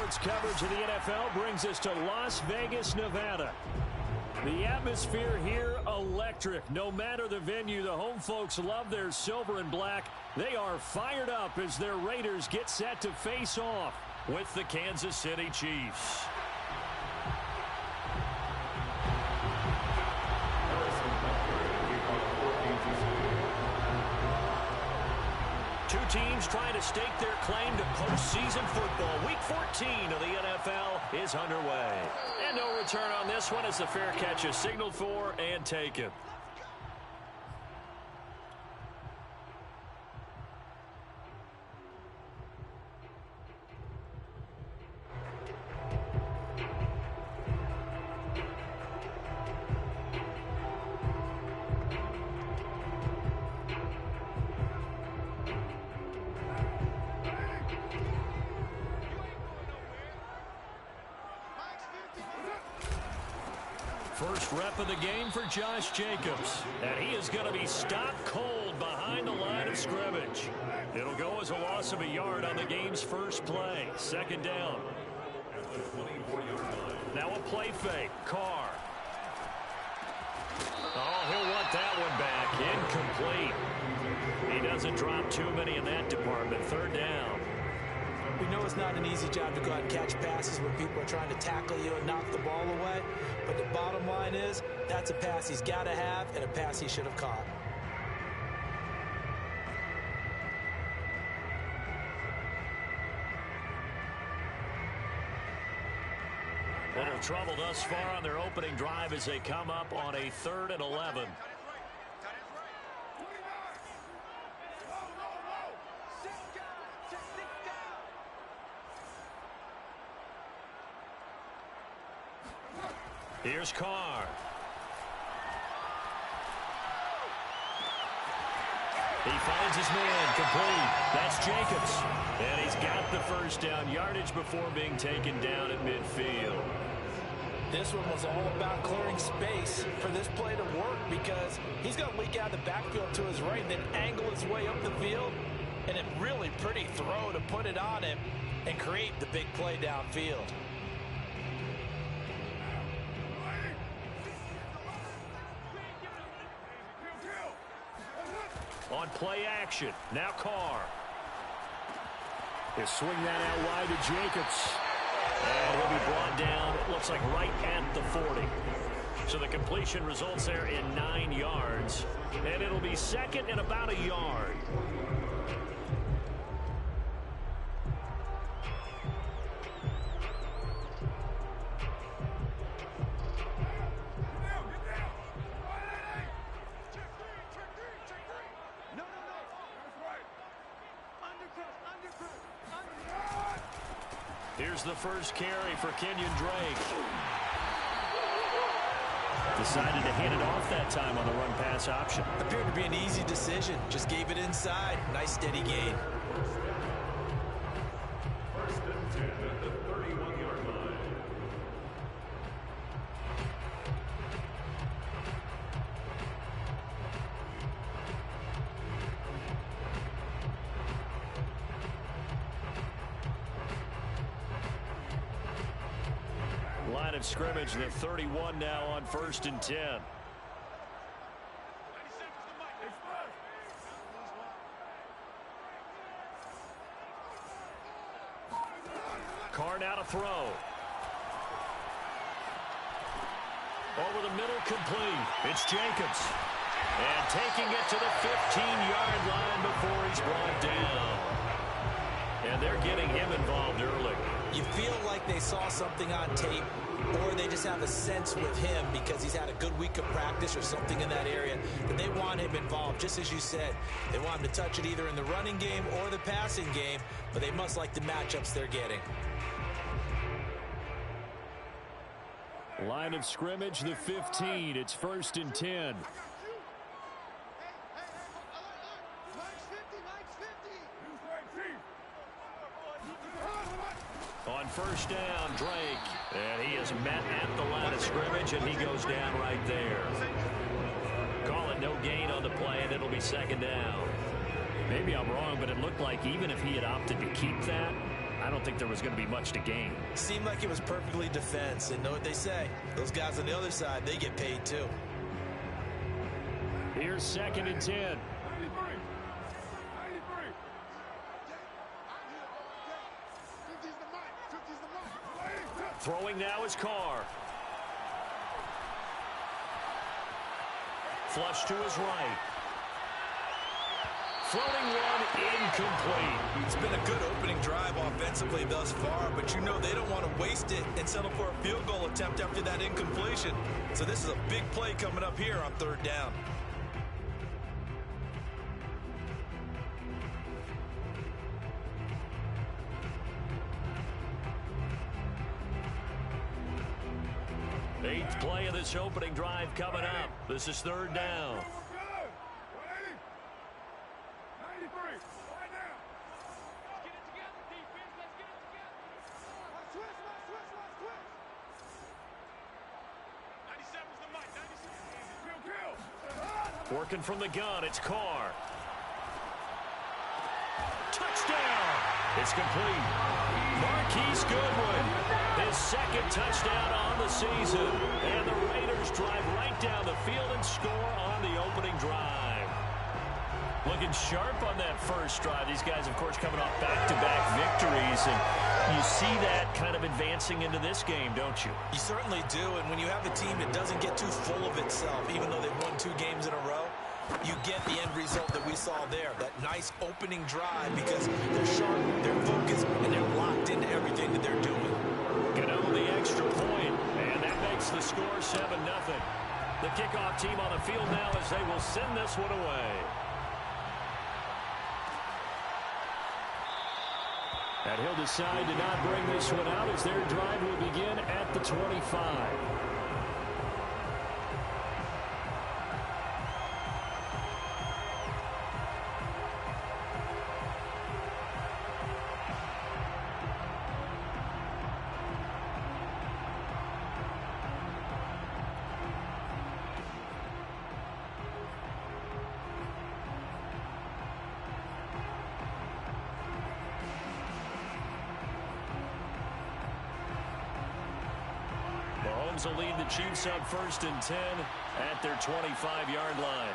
Sports coverage of the NFL brings us to Las Vegas, Nevada. The atmosphere here, electric. No matter the venue, the home folks love their silver and black. They are fired up as their Raiders get set to face off with the Kansas City Chiefs. Two teams trying to stake their claim to postseason football. Week 14 of the NFL is underway. And no return on this one as the fair catch is signaled for and taken. First rep of the game for Josh Jacobs. And he is going to be stopped cold behind the line of scrimmage. It'll go as a loss of a yard on the game's first play. Second down. Now a play fake. Carr. Oh, he'll want that one back. Incomplete. He doesn't drop too many in that department. Third down. We know it's not an easy job to go out and catch passes when people are trying to tackle you and knock the ball away. But the bottom line is, that's a pass he's got to have and a pass he should have caught. Little trouble thus far on their opening drive as they come up on a 3rd and 11. Here's Carr. He finds his man, complete. That's Jacobs. And he's got the first down yardage before being taken down at midfield. This one was all about clearing space for this play to work because he's going to leak out the backfield to his right and then angle his way up the field. And a really pretty throw to put it on him and create the big play downfield. On play action, now Carr. He'll swing that out wide to Jacobs. And he'll be brought down, it looks like right at the 40. So the completion results there in 9 yards. And it'll be second and about a yard. Here's the first carry for Kenyon Drake. Decided to hand it off that time on the run-pass option. Appeared to be an easy decision. Just gave it inside. Nice steady gain. First and 10 at the 31-yard line. Line of scrimmage, the 31 now on 1st and 10. Carr now to throw. Over the middle, complete. It's Jacobs. And taking it to the 15-yard line before he's brought down. And they're getting him involved early. You feel like they saw something on tape, or they just have a sense with him because he's had a good week of practice or something in that area that they want him involved. Just as you said, they want him to touch it either in the running game or the passing game, but they must like the matchups they're getting. Line of scrimmage, the 15. It's 1st and 10. On first down, Drake. And he is met at the line of scrimmage, and he goes down right there. Call it no gain on the play, and it'll be second down. Maybe I'm wrong, but it looked like even if he had opted to keep that, I don't think there was going to be much to gain. Seemed like it was perfectly defense. And know what they say? Those guys on the other side, they get paid too. Here's 2nd and 10. Throwing now is Carr. Flush to his right. Floating one incomplete. It's been a good opening drive offensively thus far, but you know they don't want to waste it and settle for a field goal attempt after that incompletion. So this is a big play coming up here on 3rd down. Eighth play of this opening drive coming up. This is 3rd down. Working from the gun, it's Carr. Touchdown! It's complete. Marquise Goodwin, his 2nd touchdown on the season. And the Raiders drive right down the field and score on the opening drive. Looking sharp on that first drive. These guys, of course, coming off back-to-back victories. And you see that kind of advancing into this game, don't you? You certainly do. And when you have a team that doesn't get too full of itself, even though they've won 2 games in a row, you get the end result that we saw there. That nice opening drive because they're sharp, they're focused, and they're locked into everything that they're doing. Gano the extra point, and that makes the score 7-0. The kickoff team on the field now as they will send this one away. And he'll decide to not bring this one out as their drive will begin at the 25. Mahomes will lead the Chiefs up 1st and 10 at their 25-yard line.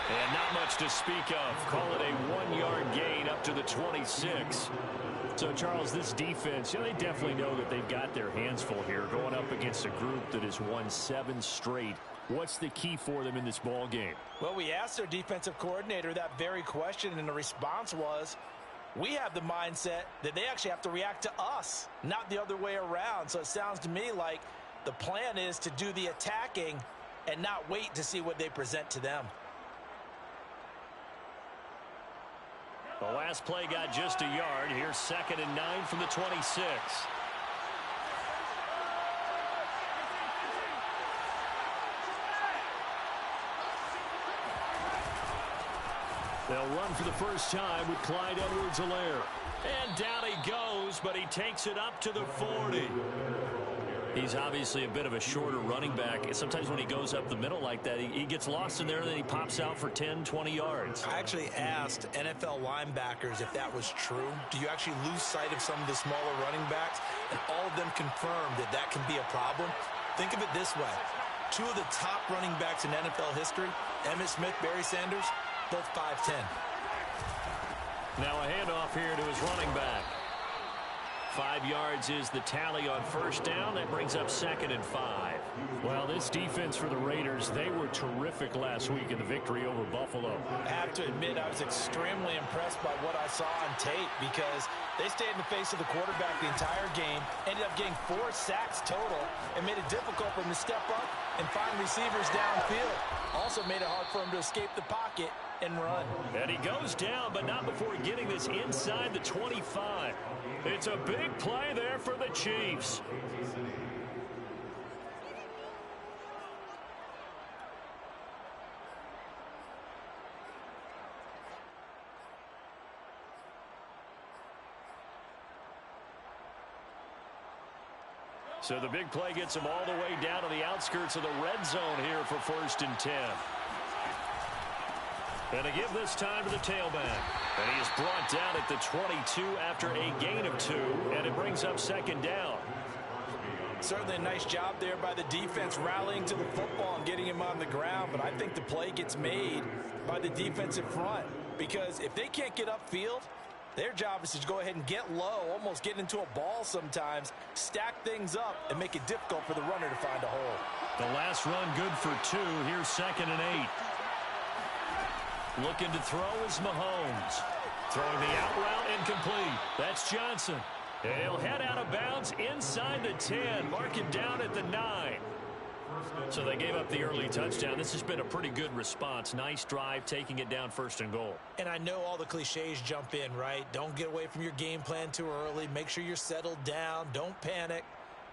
And not much to speak of. Call it a 1-yard gain up to the 26. So, Charles, this defense, they definitely know that they've got their hands full here going up against a group that has won 7 straight. What's the key for them in this ball game? Well, we asked their defensive coordinator that very question, and the response was, we have the mindset that they actually have to react to us, not the other way around. So it sounds to me like the plan is to do the attacking and not wait to see what they present to them. The last play got just a yard. Here's 2nd and 9 from the 26. They'll run for the first time with Clyde Edwards-Helaire. And down he goes, but he takes it up to the 40. He's obviously a bit of a shorter running back. Sometimes when he goes up the middle like that, he gets lost in there, and then he pops out for 10, 20 yards. I actually asked NFL linebackers if that was true. Do you actually lose sight of some of the smaller running backs? And all of them confirmed that that can be a problem. Think of it this way. 2 of the top running backs in NFL history, Emmitt Smith, Barry Sanders, both 5'10". Now a handoff here to his running back. 5 yards is the tally on first down. That brings up 2nd and 5. Well, this defense for the Raiders, they were terrific last week in the victory over Buffalo. I have to admit, I was extremely impressed by what I saw on tape because they stayed in the face of the quarterback the entire game, ended up getting 4 sacks total, and made it difficult for him to step up and find receivers downfield. Also made it hard for him to escape the pocket and run. And he goes down, but not before getting this inside the 25. It's a big play there for the Chiefs. So the big play gets him all the way down to the outskirts of the red zone here for 1st and 10. And to give this time to the tailback. And he is brought down at the 22 after a gain of 2, and it brings up second down. Certainly a nice job there by the defense rallying to the football and getting him on the ground, but I think the play gets made by the defensive front because if they can't get upfield, their job is to go ahead and get low, almost get into a ball sometimes, stack things up, and make it difficult for the runner to find a hole. The last run good for 2. Here's 2nd and 8. Looking to throw is Mahomes. Throwing the out route incomplete. That's Johnson. And he'll head out of bounds inside the 10. Mark him down at the 9. So they gave up the early touchdown. This has been a pretty good response. Nice drive, taking it down 1st and goal. And I know all the cliches jump in, right? Don't get away from your game plan too early. Make sure you're settled down. Don't panic.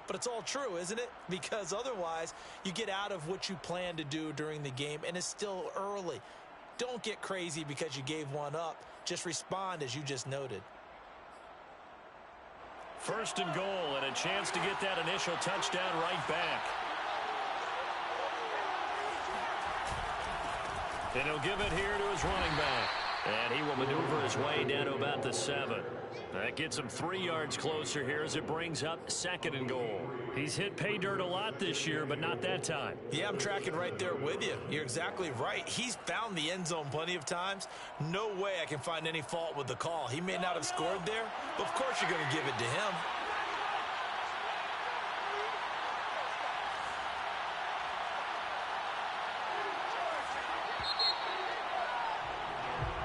But it's all true, isn't it? Because otherwise, you get out of what you plan to do during the game, and it's still early. Don't get crazy because you gave one up. Just respond as you just noted. 1st and goal, and a chance to get that initial touchdown right back. And he'll give it here to his running back. And he will maneuver his way down to about the 7. That gets him 3 yards closer here as it brings up 2nd and goal. He's hit pay dirt a lot this year, but not that time. Yeah, I'm tracking right there with you. You're exactly right. He's found the end zone plenty of times. No way I can find any fault with the call. He may not have scored there, but of course you're going to give it to him.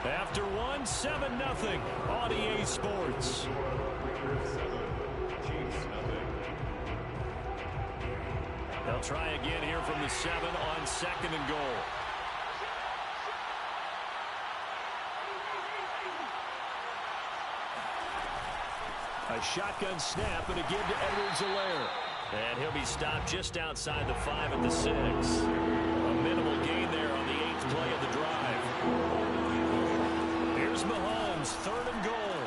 After 1, 7-0 on EA Sports. They'll try again here from the 7 on 2nd and goal. A shotgun snap and a give to Edwards-Helaire. And he'll be stopped just outside the 5 at the 6. A minimal gain there on the 8th play of the drive. Here's Mahomes, 3rd and goal.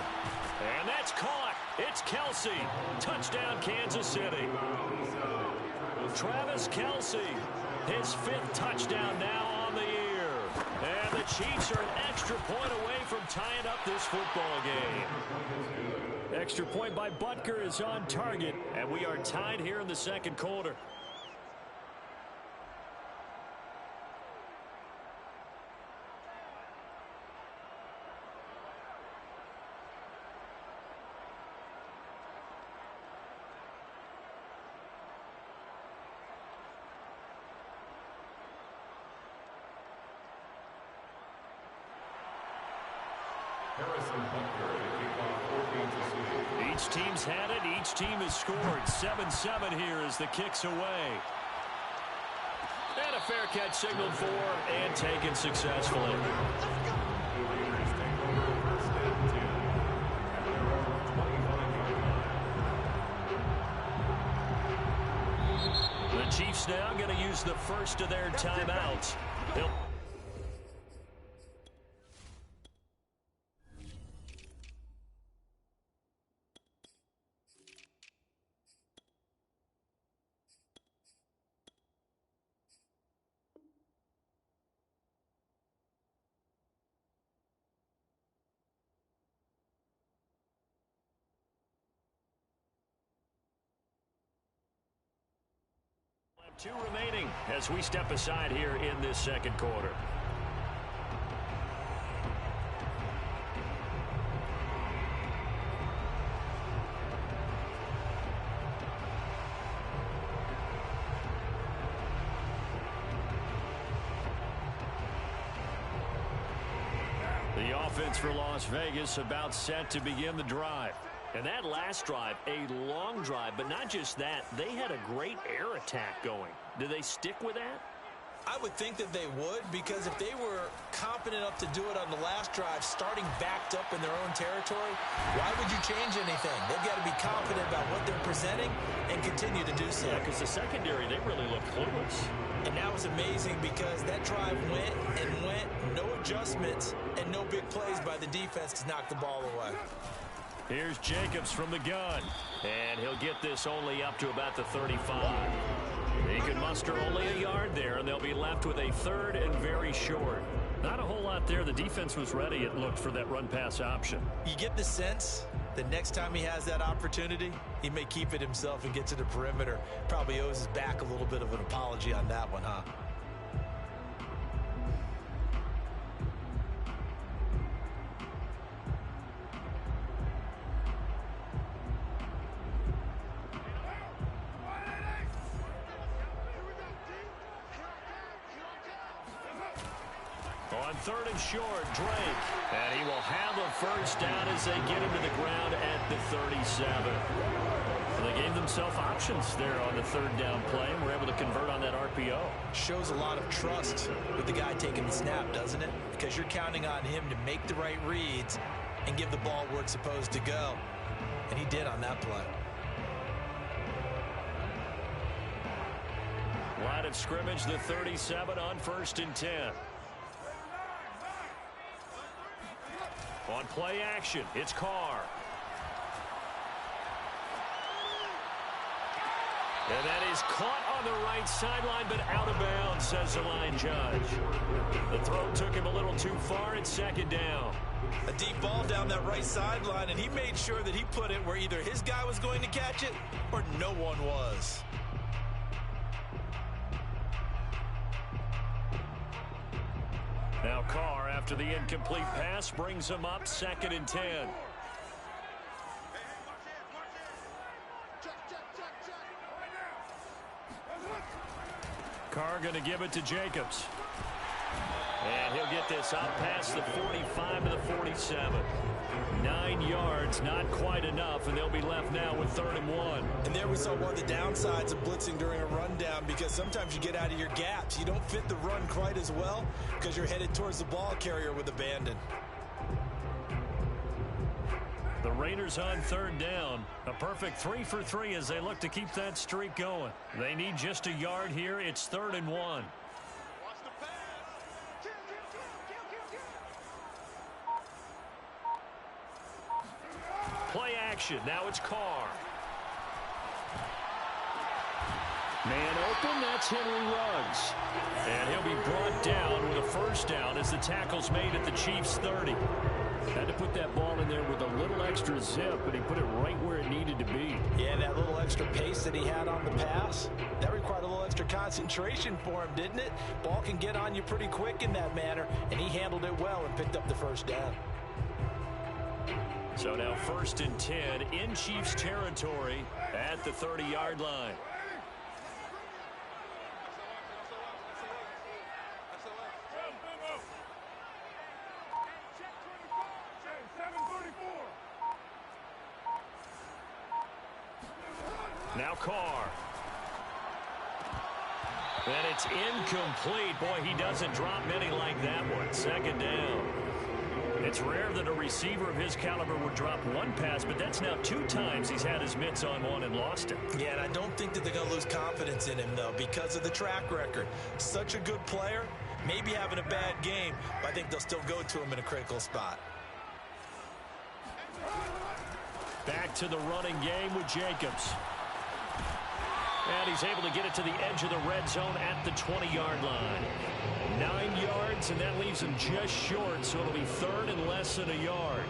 And that's caught. It's Kelsey. Touchdown, Kansas City. Travis Kelsey, his 5th touchdown now on the year. And the Chiefs are an extra point away from tying up this football game. Extra point by Butker is on target, and we are tied here in the 2nd quarter. Each team's had it. Each team has scored. 7-7 here as the kick's away. And a fair catch signaled for and taken successfully. The Chiefs now going to use the first of their timeouts. They'll two remaining as we step aside here in this 2nd quarter. The offense for Las Vegas about set to begin the drive. And that last drive, a long drive, but not just that, they had a great air attack going. Do they stick with that? I would think that they would, because if they were confident enough to do it on the last drive, starting backed up in their own territory, why would you change anything? They've got to be confident about what they're presenting and continue to do so. Yeah, because the secondary, they really look clueless. And that was amazing because that drive went and went, no adjustments, and no big plays by the defense to knock the ball away. Here's Jacobs from the gun, and he'll get this only up to about the 35. He can muster only a yard there, and they'll be left with a 3rd and very short. Not a whole lot there. The defense was ready, it looked, for that run-pass option. You get the sense that next time he has that opportunity, he may keep it himself and get to the perimeter. Probably owes his back a little bit of an apology on that one, huh? On third and short, Drake. And he will have a first down as they get him to the ground at the 37. They gave themselves options there on the third down play and were able to convert on that RPO. Shows a lot of trust with the guy taking the snap, doesn't it? Because you're counting on him to make the right reads and give the ball where it's supposed to go. And he did on that play. Line of scrimmage, the 37 on 1st and 10. On play action, it's Carr. And that is caught on the right sideline, but out of bounds, says the line judge. The throw took him a little too far. It's 2nd down. A deep ball down that right sideline, and he made sure that he put it where either his guy was going to catch it or no one was. Now Carr, after the incomplete pass, brings him up 2nd and 10. Carr going to give it to Jacobs. And he'll get this out past the 45 to the 47. 9 yards, not quite enough, and they'll be left now with 3rd and 1. And there we saw one of the downsides of blitzing during a rundown, because sometimes you get out of your gaps. You don't fit the run quite as well because you're headed towards the ball carrier with abandon. The Raiders on 3rd down. A perfect 3 for 3 as they look to keep that streak going. They need just a yard here. It's 3rd and 1. Play action. Now it's Carr. Man open. That's Henry Ruggs. And he'll be brought down with a first down as the tackle's made at the Chiefs' 30. Had to put that ball in there with a little extra zip, but he put it right where it needed to be. Yeah, that little extra pace that he had on the pass, that required a little extra concentration for him, didn't it? Ball can get on you pretty quick in that manner, and he handled it well and picked up the first down. So now 1st and 10 in Chiefs territory at the 30-yard line. Now Carr. And it's incomplete. Boy, he doesn't drop many like that one. 2nd down. It's rare that a receiver of his caliber would drop one pass, but that's now 2 times he's had his mitts on one and lost it. Yeah, and I don't think that they're going to lose confidence in him, though, because of the track record. Such a good player, maybe having a bad game, but I think they'll still go to him in a critical spot. Back to the running game with Jacobs. And he's able to get it to the edge of the red zone at the 20-yard line. 9 yards, and that leaves him just short, so it'll be 3rd and less than a yard.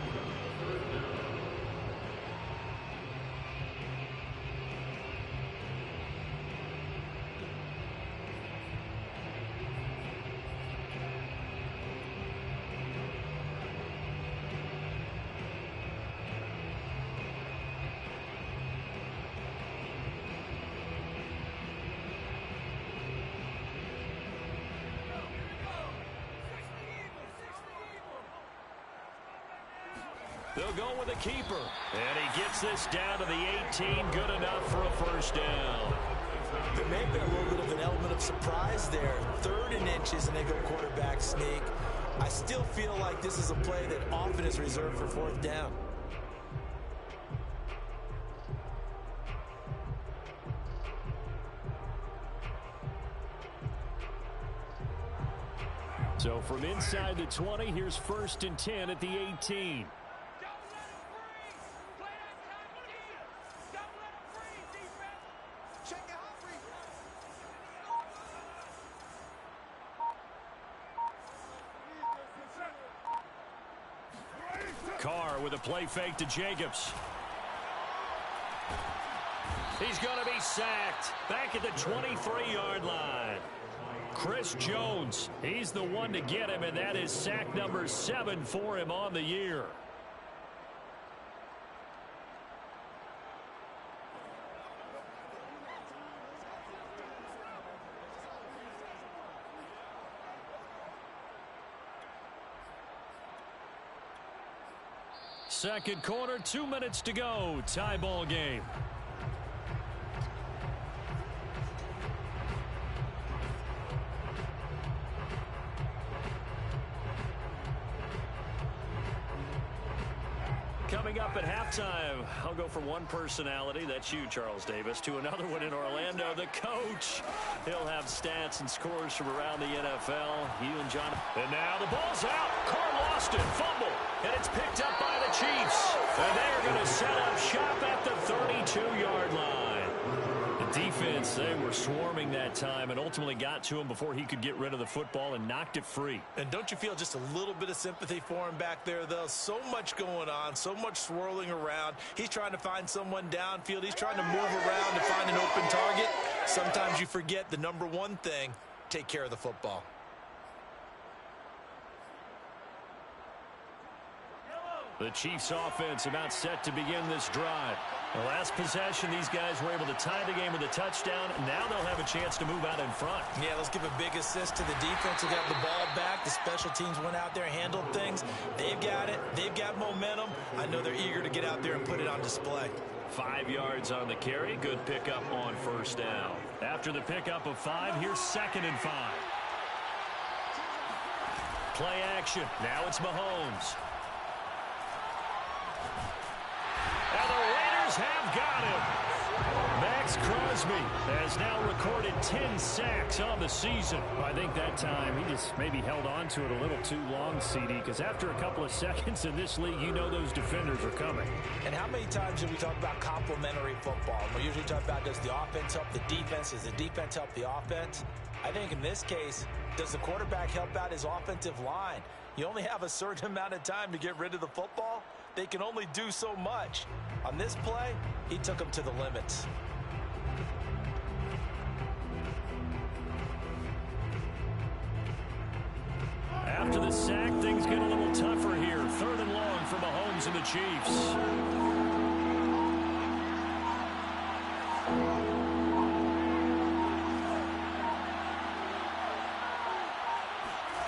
They'll go with a keeper. And he gets this down to the 18. Good enough for a first down. There may have been a little bit of an element of surprise there. 3rd and inches, and they go quarterback sneak. I still feel like this is a play that often is reserved for 4th down. So from inside the 20, here's 1st and 10 at the 18. Carr with a play fake to Jacobs. He's going to be sacked back at the 23-yard line. Chris Jones, he's the one to get him, and that is sack number 7 for him on the year. Second quarter, 2 minutes to go. Tie ball game. Coming up at halftime, I'll go from one personality, that's you, Charles Davis, to another one in Orlando, the coach. He'll have stats and scores from around the NFL. You and John. And now the ball's out. Carr lost it. Fumble. And it's picked up by the Chiefs. And they're going to set up shop at the 32-yard line. The defense, they were swarming that time and ultimately got to him before he could get rid of the football and knocked it free. And don't you feel just a little bit of sympathy for him back there, though? So much going on, so much swirling around. He's trying to find someone downfield. He's trying to move around to find an open target. Sometimes you forget the number one thing, take care of the football. The Chiefs offense about set to begin this drive. The last possession, these guys were able to tie the game with a touchdown. Now they'll have a chance to move out in front. Yeah, let's give a big assist to the defense who got the ball back. The special teams went out there, handled things. They've got it. They've got momentum. I know they're eager to get out there and put it on display. 5 yards on the carry. Good pickup on first down. After the pickup of 5, here's 2nd and 5. Play action. Now it's Mahomes. And the Raiders have got him. Max Crosby has now recorded 10 sacks on the season. I think that time he just maybe held on to it a little too long, CD, because after a couple of seconds in this league, you know those defenders are coming. And how many times do we talk about complementary football? We usually talk about, does the offense help the defense? Does the defense help the offense? I think in this case, does the quarterback help out his offensive line? You only have a certain amount of time to get rid of the football. They can only do so much. On this play, he took them to the limits. After the sack, things get a little tougher here. 3rd and long for Mahomes and the Chiefs.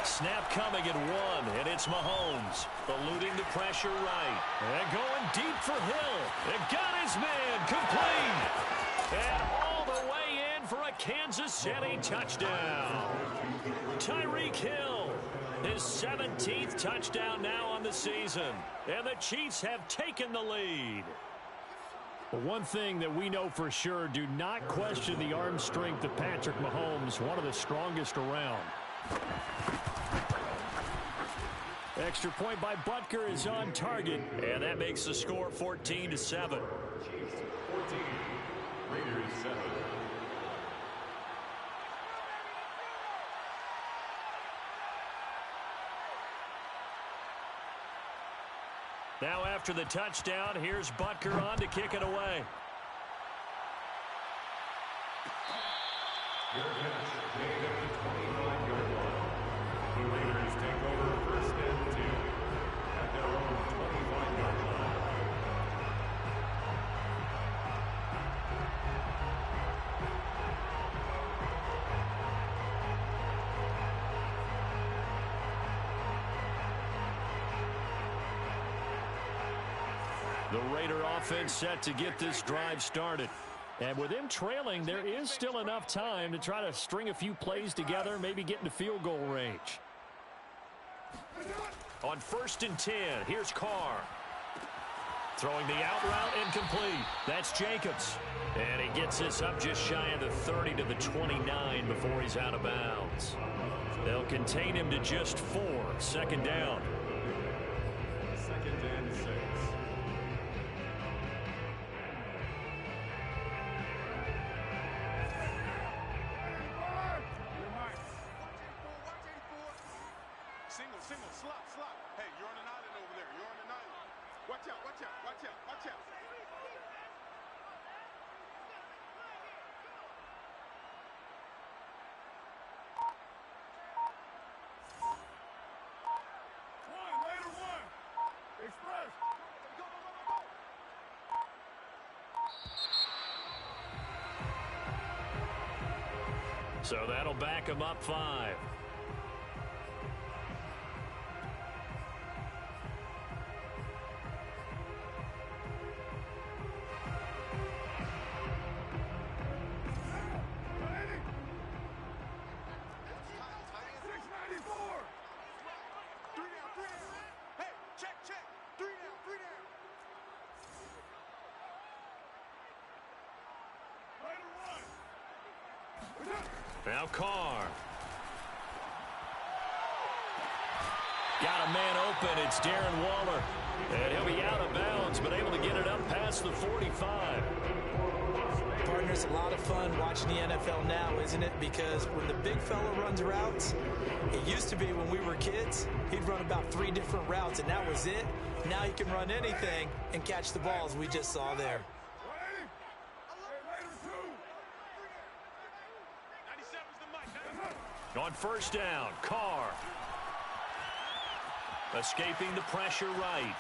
Snap coming at 1, and it's Mahomes. Eluding the pressure right. And going deep for Hill. And got his man complete. And all the way in for a Kansas City touchdown. Tyreek Hill, his 17th touchdown now on the season. And the Chiefs have taken the lead. But one thing that we know for sure, do not question the arm strength of Patrick Mahomes, one of the strongest around. Extra point by Butker is on target, and that makes the score 14-7. Chiefs 14, Raiders 7. Now after the touchdown, here's Butker on to kick it away. Good catch, made at the 25-yard line. The Raiders take over 1st and 2 at their own 25-yard line. The Raider offense set to get this drive started. And with them trailing, there is still enough time to try to string a few plays together, maybe get into field goal range. On 1st and 10, here's Carr. Throwing the out route incomplete. That's Jacobs. And he gets this up just shy of the 30 to the 29 before he's out of bounds. They'll contain him to just 4. 2nd down. 2nd and 6. Single, slot. Hey, you're on an island over there. You're on an island. Watch out, watch out, watch out, watch out. Express. Go, go, go, go, go. So that'll back him up 5. Now Carr. Got a man open. It's Darren Waller. And he'll be out of bounds, but able to get it up past the 45. Partners, a lot of fun watching the NFL now, isn't it? Because when the big fella runs routes, it used to be when we were kids, he'd run about 3 different routes, and that was it. Now he can run anything and catch the balls we just saw there. On first down, Carr. Escaping the pressure right.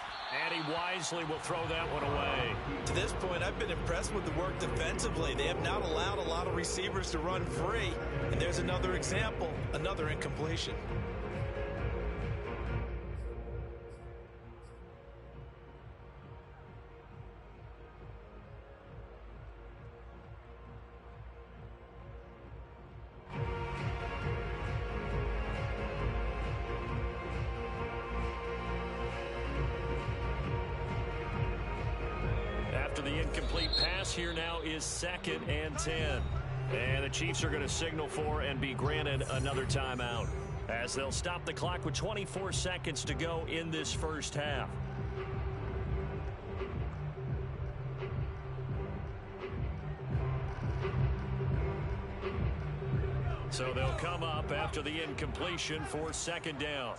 And he wisely will throw that one away. To this point, I've been impressed with the work defensively. They have not allowed a lot of receivers to run free. And there's another example, another incompletion. Here now is 2nd and 10. And the Chiefs are going to signal for and be granted another timeout, as they'll stop the clock with 24 seconds to go in this first half. So they'll come up after the incompletion for 2nd down.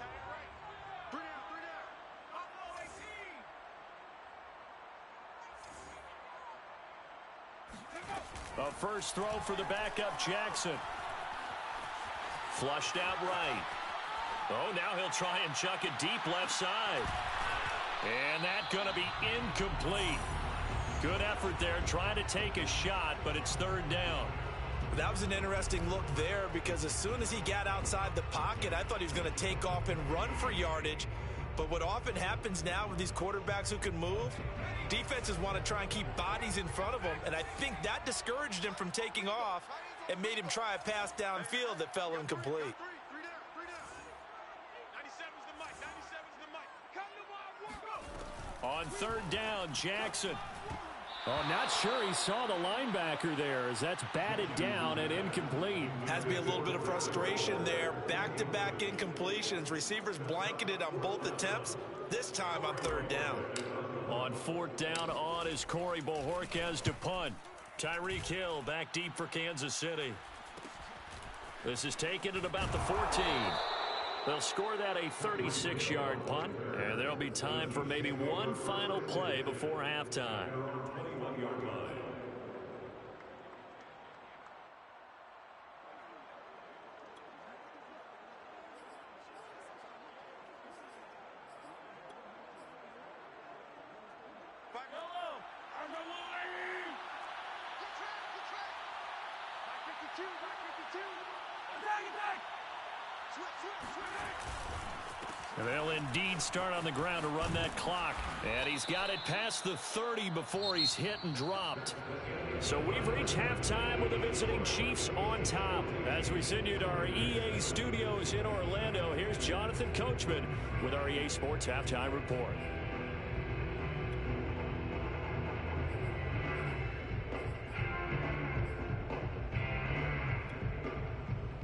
A first throw for the backup, Jackson. Flushed out right. Oh, now he'll try and chuck it deep left side. And that's going to be incomplete. Good effort there, trying to take a shot, but it's 3rd down. That was an interesting look there, because as soon as he got outside the pocket, I thought he was going to take off and run for yardage. But what often happens now with these quarterbacks who can move, defenses want to try and keep bodies in front of them, and I think that discouraged him from taking off and made him try a pass downfield that fell incomplete. On 3rd down, Jackson. Oh, not sure he saw the linebacker there, as that's batted down and incomplete. Has to be a little bit of frustration there. Back-to-back incompletions. Receivers blanketed on both attempts, this time on 3rd down. On 4th down, on is Corey Bojorquez to punt. Tyreek Hill back deep for Kansas City. This is taken at about the 14. They'll score that a 36-yard punt, and there'll be time for maybe one final play before halftime. And they'll indeed start on the ground to run that clock. And he's got it past the 30 before he's hit and dropped. So we've reached halftime with the visiting Chiefs on top. As we send you to our EA studios in Orlando, here's Jonathan Coachman with our EA Sports Halftime Report.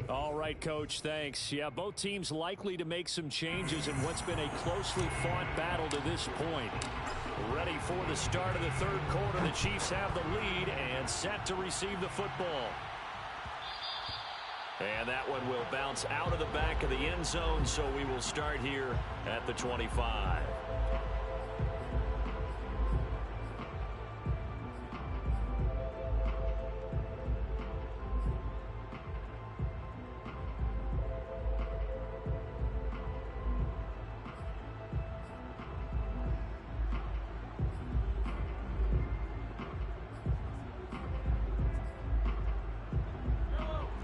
All right, Coach, thanks. Yeah, both teams likely to make some changes in what's been a closely fought battle to this point. Ready for the start of the 3rd quarter. The Chiefs have the lead and set to receive the football. And that one will bounce out of the back of the end zone, so we will start here at the 25.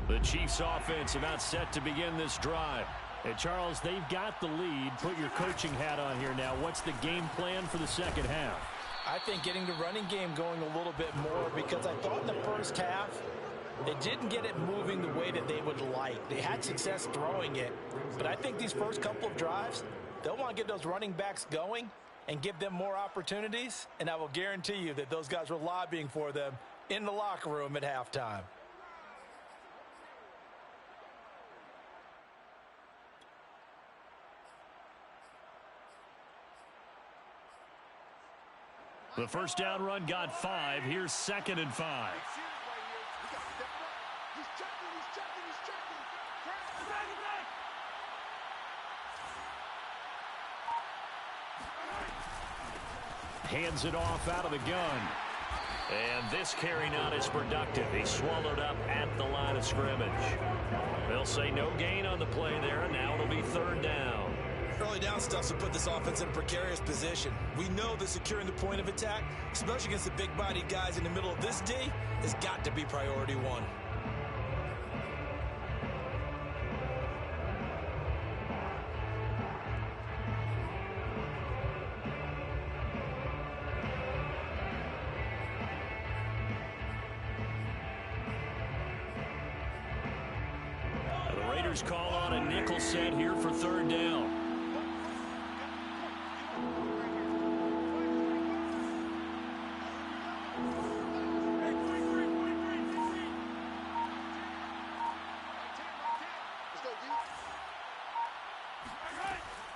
The Chiefs offense about set to begin this drive. And Charles, they've got the lead. Put your coaching hat on here now. What's the game plan for the second half? I think getting the running game going a little bit more, because I thought in the first half they didn't get it moving the way that they would like. They had success throwing it, but I think these first couple of drives, they'll want to get those running backs going and give them more opportunities, and I will guarantee you that those guys were lobbying for them in the locker room at halftime. The first down run got 5. Here's 2nd and 5. Hands it off out of the gun. And this carry not as productive. He swallowed up at the line of scrimmage. They'll say no gain on the play there, and now it'll be 3rd down. Early down stuff will put this offense in a precarious position. We know that securing the point of attack, especially against the big-bodied guys in the middle of this D, has got to be priority 1. The Raiders call on a nickel set here for 3rd down.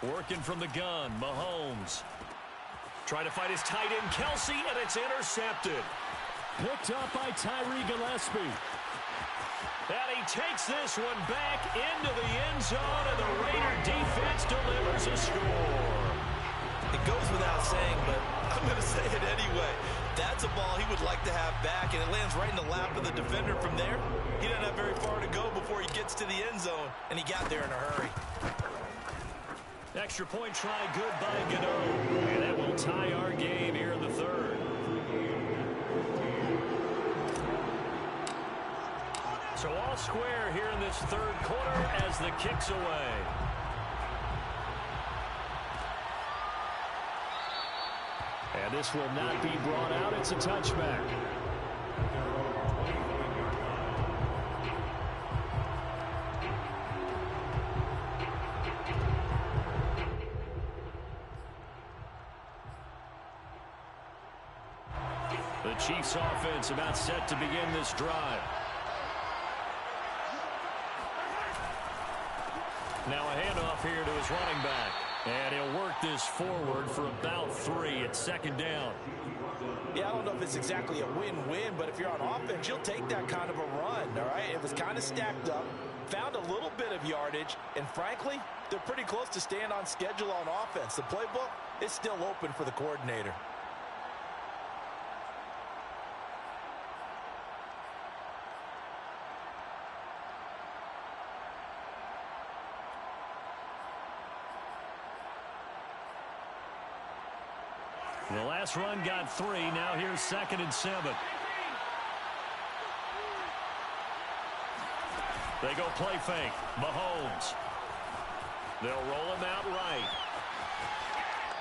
Working from the gun, Mahomes. Trying to fight his tight end, Kelsey, and it's intercepted. Picked up by Tyree Gillespie. And he takes this one back into the end zone, and the Raider defense delivers a score. It goes without saying, but I'm going to say it anyway. That's a ball he would like to have back, and it lands right in the lap of the defender from there. He doesn't have very far to go before he gets to the end zone, and he got there in a hurry. Extra point try good by Gano. And that will tie our game here in the 3rd. So all square here in this 3rd quarter as the kick's away. And this will not be brought out. It's a touchback. The Chiefs offense about set to begin this drive. Now a handoff here to his running back. And he'll work this forward for about 3. It's 2nd down. Yeah, I don't know if it's exactly a win-win, but if you're on offense, you'll take that kind of a run, all right? It was kind of stacked up, found a little bit of yardage, and frankly, they're pretty close to staying on schedule on offense. The playbook is still open for the coordinator. The last run got 3. Now here's 2nd and 7. They go play fake. Mahomes. They'll roll him out right.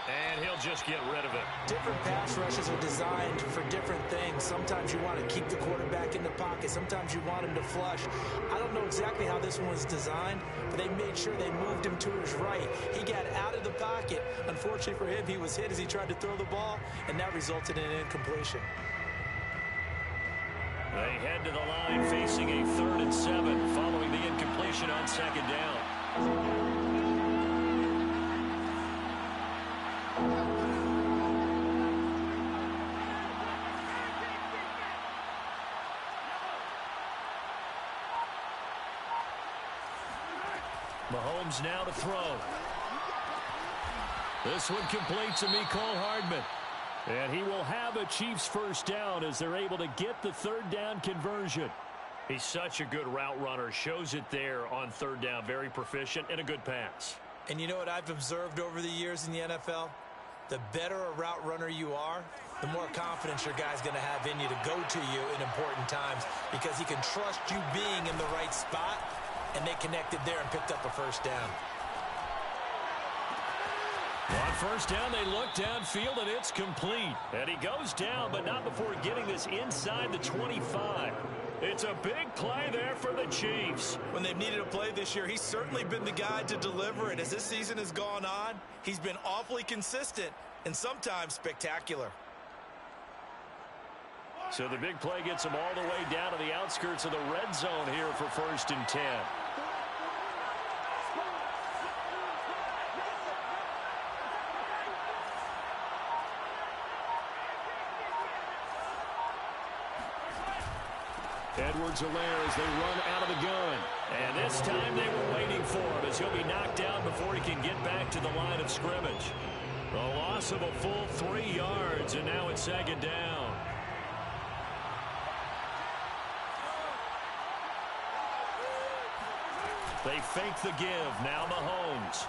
And he'll just get rid of it. Different pass rushes are designed for different things. Sometimes you want to keep the quarterback in the pocket. Sometimes you want him to flush. I don't know exactly how this one was designed, but they made sure they moved him to his right. He got out of the pocket. Unfortunately for him, he was hit as he tried to throw the ball, and that resulted in an incompletion. They head to the line facing a 3rd and 7 following the incompletion on 2nd down. Mahomes now to throw. This one complete to Mecole Hardman. And he will have a Chiefs first down as they're able to get the 3rd down conversion. He's such a good route runner. Shows it there on 3rd down. Very proficient and a good pass. And you know what I've observed over the years in the NFL? The better a route runner you are, the more confidence your guy's going to have in you to go to you in important times because he can trust you being in the right spot, and they connected there and picked up a first down. On first down, they look downfield, and it's complete. And he goes down, but not before getting this inside the 25. It's a big play there for the Chiefs. When they've needed a play this year, he's certainly been the guy to deliver it. As this season has gone on, he's been awfully consistent and sometimes spectacular. So the big play gets him all the way down to the outskirts of the red zone here for 1st and 10. Edwards-Helaire as they run out of the gun. And this time they were waiting for him as he'll be knocked down before he can get back to the line of scrimmage. A loss of a full 3 yards, and now it's 2nd down. They fake the give. Now Mahomes.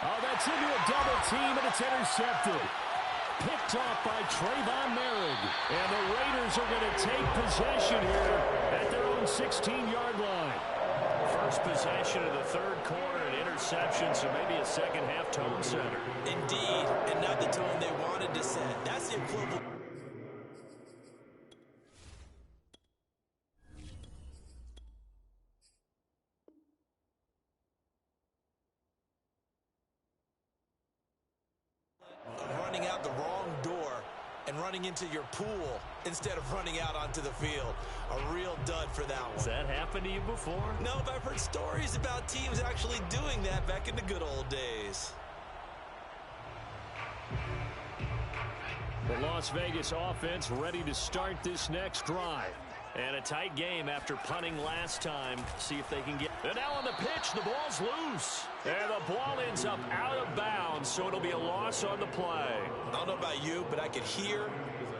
Oh, that's into a double team, and it's intercepted. Picked off by Trayvon Merrick. And the Raiders are going to take possession here at their own 16-yard line. First possession of the 3rd quarter, an interception, so maybe a second-half tone setter. Indeed, and not the tone they wanted to set. That's the equivalent. Running out the wrong door and running into your pool instead of running out onto the field. A real dud for that one. Has that happened to you before? No, but I've heard stories about teams actually doing that back in the good old days. The Las Vegas offense ready to start this next drive. And a tight game after punting last time. See if they can get... And now on the pitch, the ball's loose. And the ball ends up out of bounds, so it'll be a loss on the play. I don't know about you, but I could hear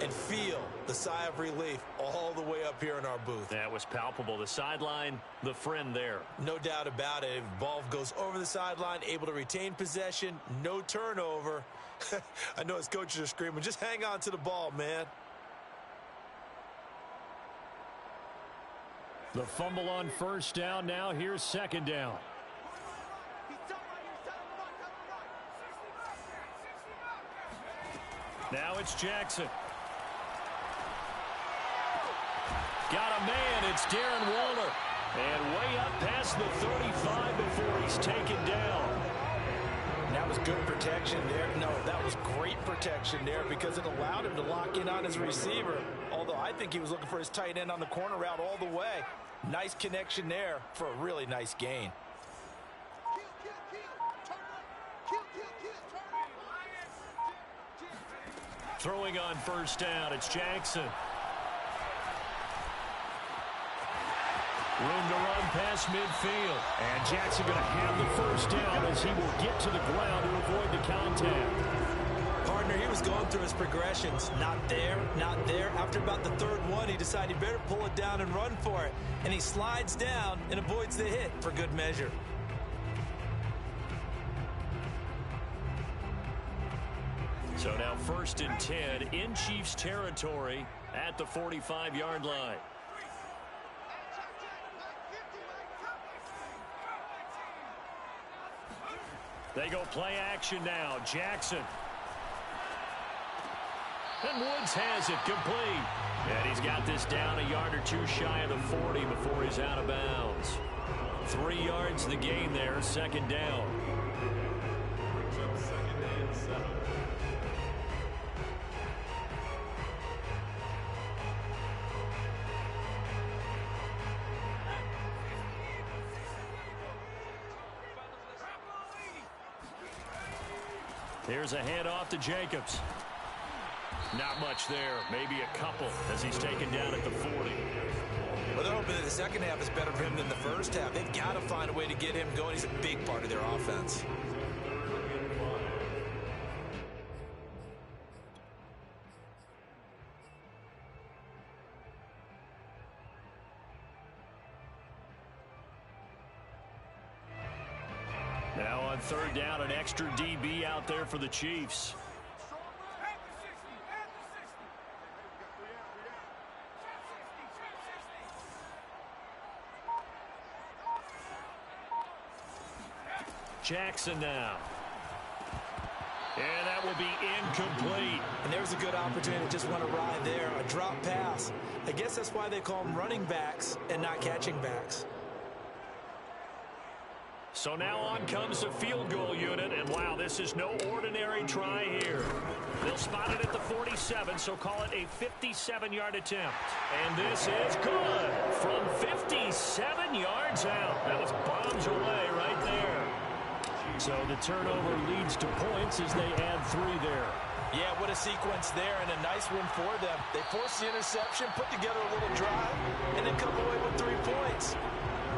and feel the sigh of relief all the way up here in our booth. That was palpable. The sideline, the friend there. No doubt about it. Ball goes over the sideline, able to retain possession, no turnover. I know his coaches are screaming, just hang on to the ball, man. The fumble on first down. Now here's 2nd down. Now it's Jackson. Got a man. It's Darren Waller. And way up past the 35 before he's taken down. That was good protection there. No, that was great protection there because it allowed him to lock in on his receiver. Although I think he was looking for his tight end on the corner route all the way. Nice connection there for a really nice gain. Throwing on first down, it's Jackson. Room to run past midfield. And Jackson going to have the first down as he will get to the ground to avoid the contact. Partner, he was going through his progressions. Not there, not there. After about the 3rd one, he decided he better pull it down and run for it. And he slides down and avoids the hit for good measure. So now 1st and 10 in Chiefs territory at the 45-yard line. They go play action now. Jackson. And Woods has it complete. And he's got this down a yard or two shy of the 40 before he's out of bounds. 3 yards the gain there, 2nd down. Brings up 2nd and 7. Here's a handoff to Jacobs. Not much there. Maybe a couple as he's taken down at the 40. Well, they're hoping that the second half is better for him than the first half. They've got to find a way to get him going. He's a big part of their offense. Now on third down, an extra DB out there for the Chiefs. Jackson now. And that will be incomplete. And there's a good opportunity to just want to ride there. A drop pass. I guess that's why they call them running backs and not catching backs. So now on comes the field goal unit. And wow, this is no ordinary try here. They'll spot it at the 47, so call it a 57-yard attempt. And this is good from 57 yards out. That was bombs away right there. So the turnover leads to points as they add 3 there. Yeah, what a sequence there, and a nice one for them. They forced the interception, put together a little drive, and then come away with 3 points.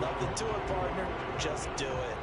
Nothing to it, partner. Just do it.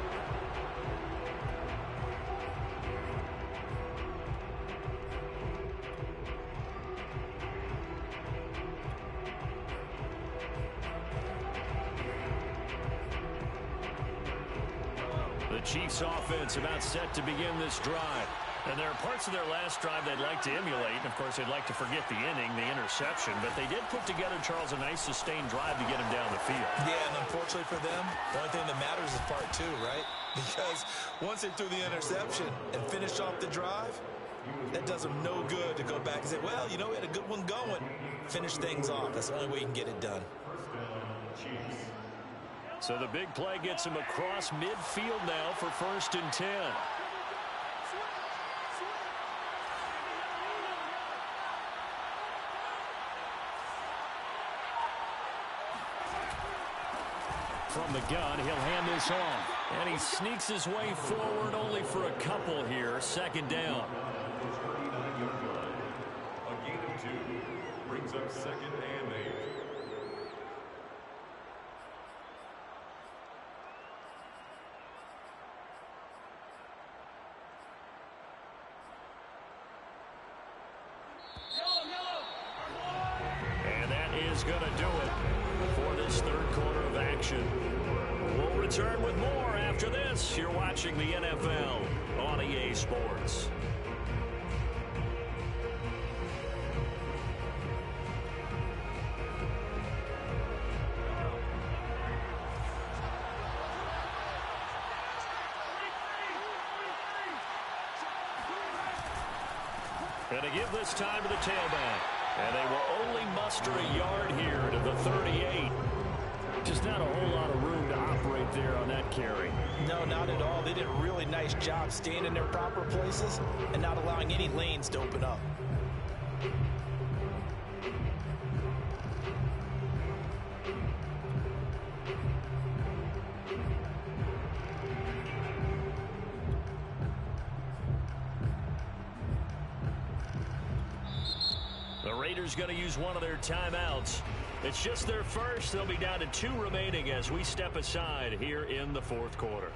The Chiefs offense about set to begin this drive. And there are parts of their last drive they'd like to emulate. And, of course, they'd like to forget the inning, the interception. But they did put together, Charles, a nice sustained drive to get him down the field. Yeah, and unfortunately for them, the only thing that matters is part 2, right? Because once they threw the interception and finished off the drive, that does them no good to go back and say, well, you know, we had a good one going. Finish things off. That's the only way you can get it done. So the big play gets him across midfield now for 1st and 10. From the gun, he'll hand this off. And he sneaks his way forward only for a couple here. 2nd down. A gain of 2 brings up 2nd and 8. And that is going to do it for this 3rd quarter of action. We'll return with more after this. You're watching the NFL on EA Sports. And to give this time to the tailback. And they will only muster a yard here to the 38. Just not a whole lot of room to operate there on that carry. No, not at all. They did a really nice job staying in their proper places and not allowing any lanes to open up. The Raiders going to use one of their timeouts. It's just their first. They'll be down to 2 remaining as we step aside here in the 4th quarter.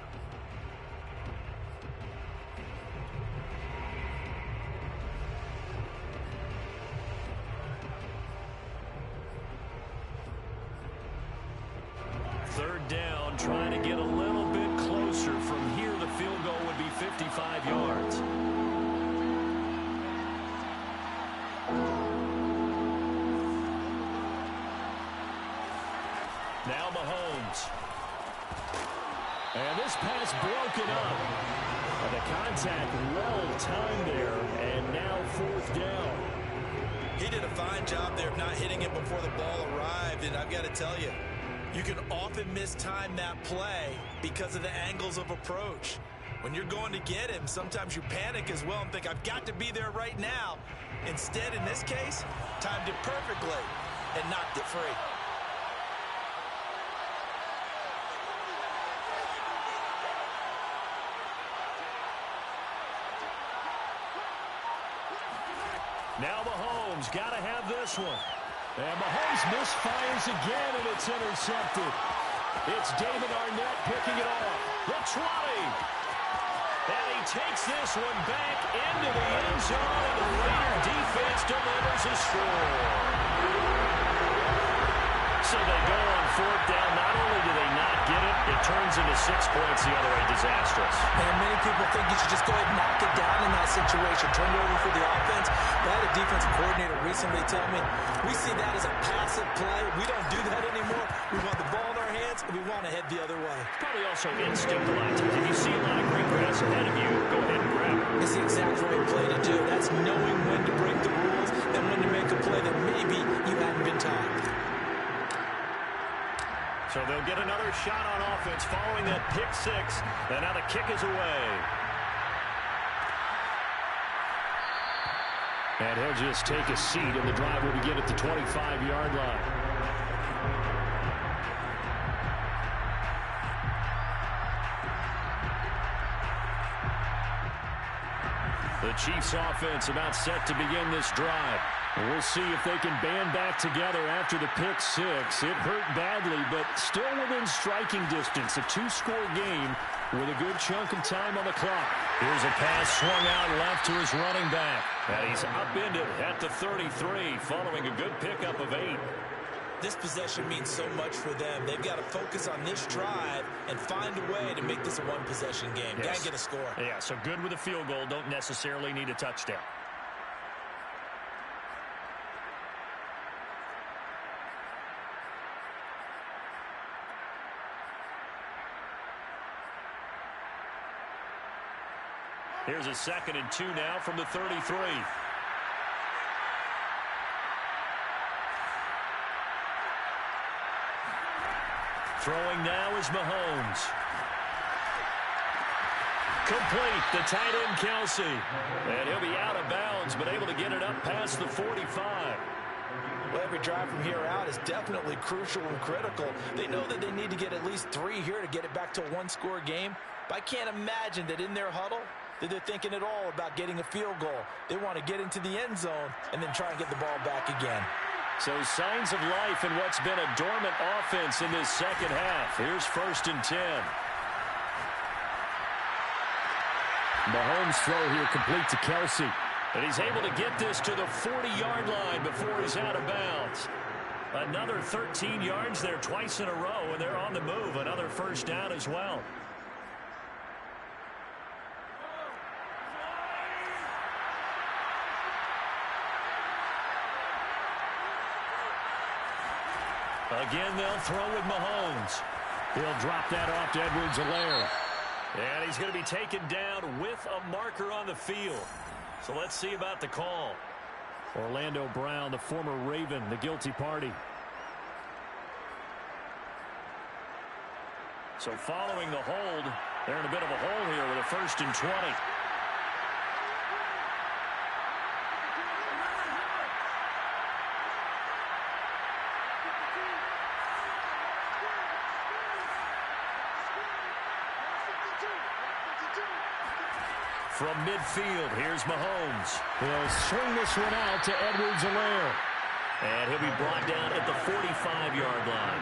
Third down, trying to get a little bit closer. From here, the field goal would be 55 yards. Now Mahomes. And this pass broken up. And the contact well timed there. And now 4th down. He did a fine job there of not hitting it before the ball arrived. And I've got to tell you, you can often mistime that play because of the angles of approach. When you're going to get him, sometimes you panic as well and think, I've got to be there right now. Instead, in this case, timed it perfectly and knocked it free. Now Mahomes got to have this one. And Mahomes misfires again, and it's intercepted. It's David Arnett picking it off. The try. And he takes this one back into the end zone, and the Raider defense delivers a score. So they go on 4th down. Not only do they not get it, it turns into 6 points the other way. Disastrous. And many people think you should just go ahead and knock it down in that situation. Turn it over for the offense. But I had a defensive coordinator recently tell me, we see that as a passive play. We don't do that anymore. We want the ball in our hands, and we want to head the other way. Probably also instinct a lot of times. If you see a lot of green grass ahead of you, go ahead and grab it. It's the exact right play to do. That's knowing when to break the rules and when to make a play that maybe you hadn't been taught. So they'll get another shot on offense following that pick six. And now the kick is away. And he'll just take a seat, and the drive will begin at the 25-yard line. The Chiefs offense about set to begin this drive. We'll see if they can band back together after the pick six. It hurt badly, but still within striking distance. A two-score game with a good chunk of time on the clock. Here's a pass swung out left to his running back. And he's upended at the 33 following a good pickup of 8. This possession means so much for them. They've got to focus on this drive and find a way to make this a one-possession game. Yes. Got to get a score. Yeah, so good with a field goal. Don't necessarily need a touchdown. Here's a 2nd and 2 now from the 33. Throwing now is Mahomes. Complete, the tight end Kelsey. And he'll be out of bounds, but able to get it up past the 45. Well, every drive from here out is definitely crucial and critical. They know that they need to get at least 3 here to get it back to a one-score game. But I can't imagine that in their huddle that they're thinking at all about getting a field goal. They want to get into the end zone and then try and get the ball back again. So signs of life in what's been a dormant offense in this second half. Here's 1st and 10. Mahomes throw here complete to Kelsey. And he's able to get this to the 40-yard line before he's out of bounds. Another 13 yards there twice in a row, and they're on the move. Another first down as well. Again, they'll throw with Mahomes. He'll drop that off to Edwards-Helaire. And he's going to be taken down with a marker on the field. So let's see about the call. Orlando Brown, the former Raven, the guilty party. So following the hold, they're in a bit of a hole here with a 1st and 20. From midfield, here's Mahomes. He'll swing this one out to Edwards-Helaire. And he'll be brought down at the 45-yard line.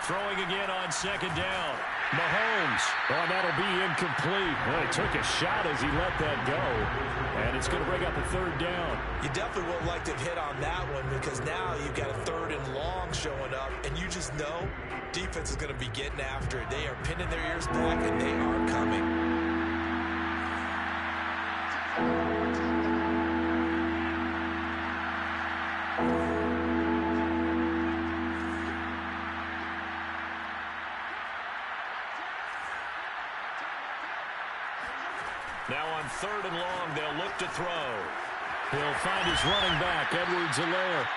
Throwing again on 2nd down. Mahomes. Oh, that'll be incomplete. Well, he took a shot as he let that go. And it's going to bring up a 3rd down. You definitely would like to have hit on that one because now you've got a 3rd and long showing up. And you just know defense is going to be getting after it. They are pinning their ears back, and they are coming. Now on 3rd and long, they'll look to throw. He'll find his running back, Edwards-Helaire.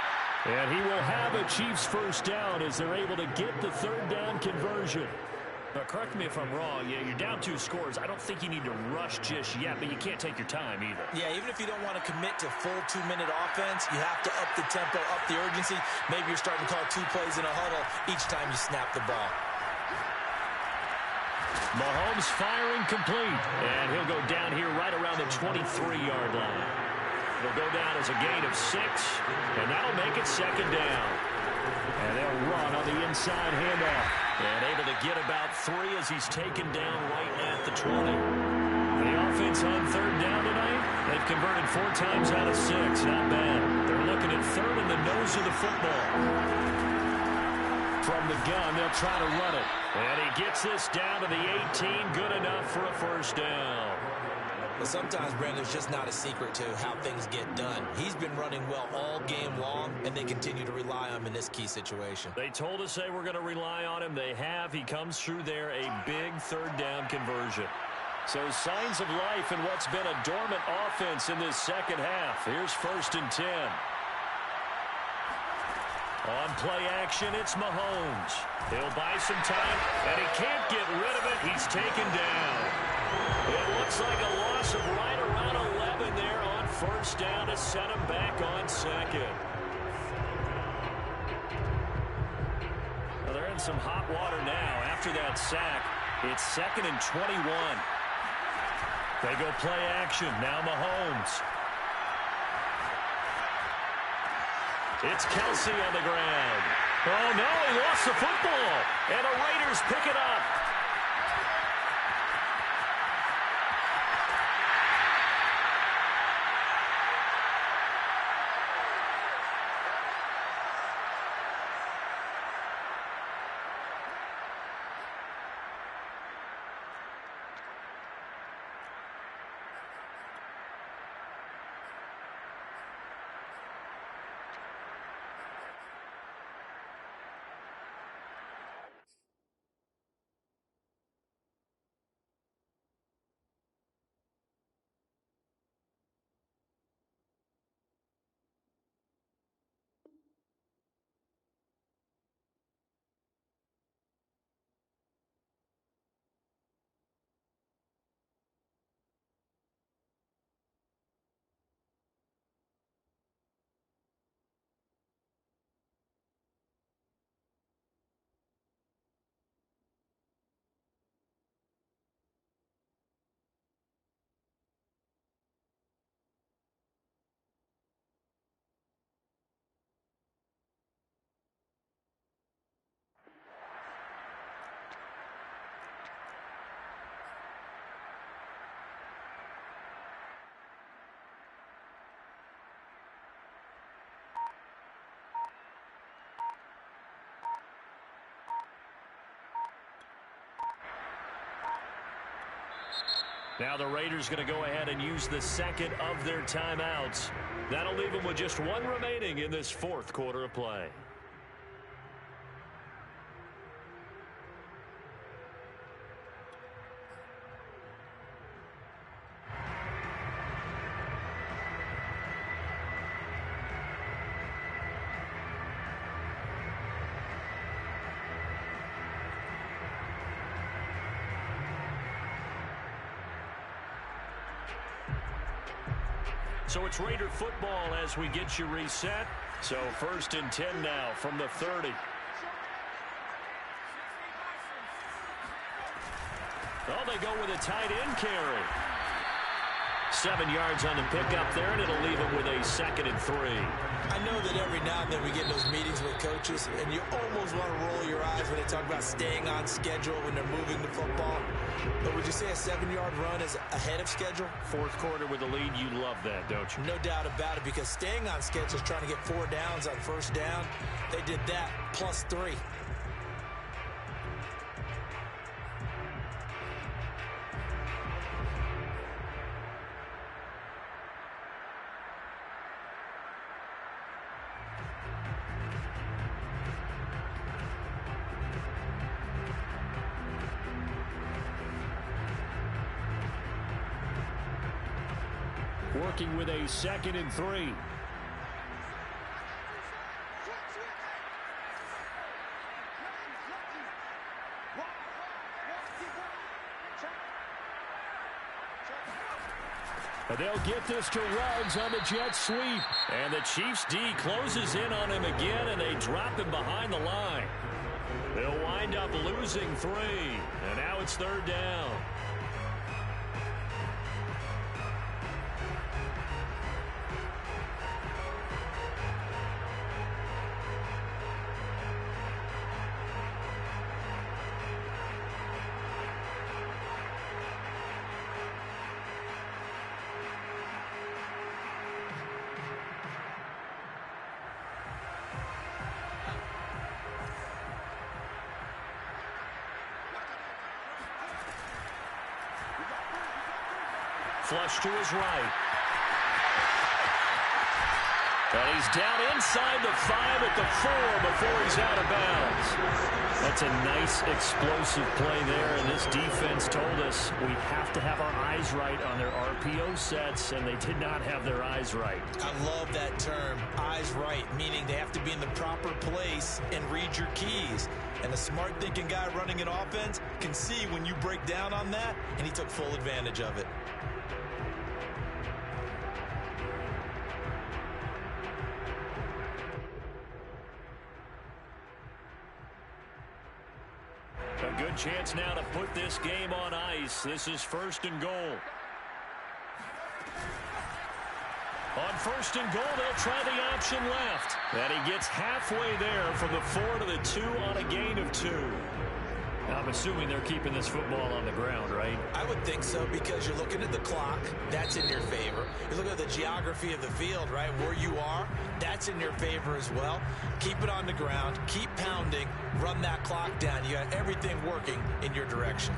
And he will have a Chiefs first down as they're able to get the 3rd down conversion. Now, correct me if I'm wrong. Yeah, you're down 2 scores. I don't think you need to rush just yet, but you can't take your time either. Yeah, even if you don't want to commit to full 2-minute offense, you have to up the tempo, up the urgency. Maybe you're starting to call 2 plays in a huddle each time you snap the ball. Mahomes firing complete. And he'll go down here right around the 23-yard line. He'll go down as a gain of 6, and that'll make it 2nd down. And they'll run on the inside handoff. And able to get about 3 as he's taken down right at the 20. The offense on third down tonight, they've converted 4 times out of 6. Not bad. They're looking at third in the nose of the football. From the gun, they'll try to run it. And he gets this down to the 18. Good enough for a first down. Well, sometimes, Brandon, it's just not a secret to how things get done. He's been running well all game long, and they continue to rely on him in this key situation. They told us they were going to rely on him. They have. He comes through there, a big third down conversion. So signs of life in what's been a dormant offense in this second half. Here's 1st and 10. On play action, it's Mahomes. He'll buy some time, and he can't get rid of it. He's taken down. It looks like a loss of right around 11 there on first down to set him back on second. Well, they're in some hot water now. After that sack, it's 2nd and 21. They go play action. Now Mahomes. It's Kelsey on the ground. Oh, no, he lost the football. And the Raiders pick it up. Now the Raiders going to go ahead and use the second of their timeouts. That'll leave them with just 1 remaining in this 4th quarter of play. So it's Raider football as we get you reset. So 1st and 10 now from the 30. Oh, they go with a tight end carry. 7 yards on the pickup there, and it'll leave them with a 2nd and 3. I know that every now and then we get in those meetings with coaches, and you almost want to roll your eyes when they talk about staying on schedule when they're moving the football. But would you say a 7-yard run is ahead of schedule? 4th quarter with the lead, you love that, don't you? No doubt about it, because staying on schedule is trying to get 4 downs on first down. They did that plus 3. Working with a 2nd and 3. And they'll get this to Ruggs on the jet sweep. And the Chiefs D closes in on him again, and they drop him behind the line. They'll wind up losing 3. And now it's 3rd down. flush to his right. And he's down inside the 5 at the 4 before he's out of bounds. That's a nice explosive play there, and this defense told us we have to have our eyes right on their RPO sets, and they did not have their eyes right. I love that term, eyes right, meaning they have to be in the proper place and read your keys. And a smart thinking guy running an offense can see when you break down on that, and he took full advantage of it. A good chance now to put this game on ice. This is 1st and goal. On 1st and goal, they'll try the option left. And he gets halfway there from the 4 to the 2 on a gain of 2. Now, I'm assuming they're keeping this football on the ground, right? I would think so, because you're looking at the clock. That's in your favor. You're looking at the geography of the field, right? Where you are, that's in your favor as well. Keep it on the ground. Keep pounding. Run that clock down. You got everything working in your direction.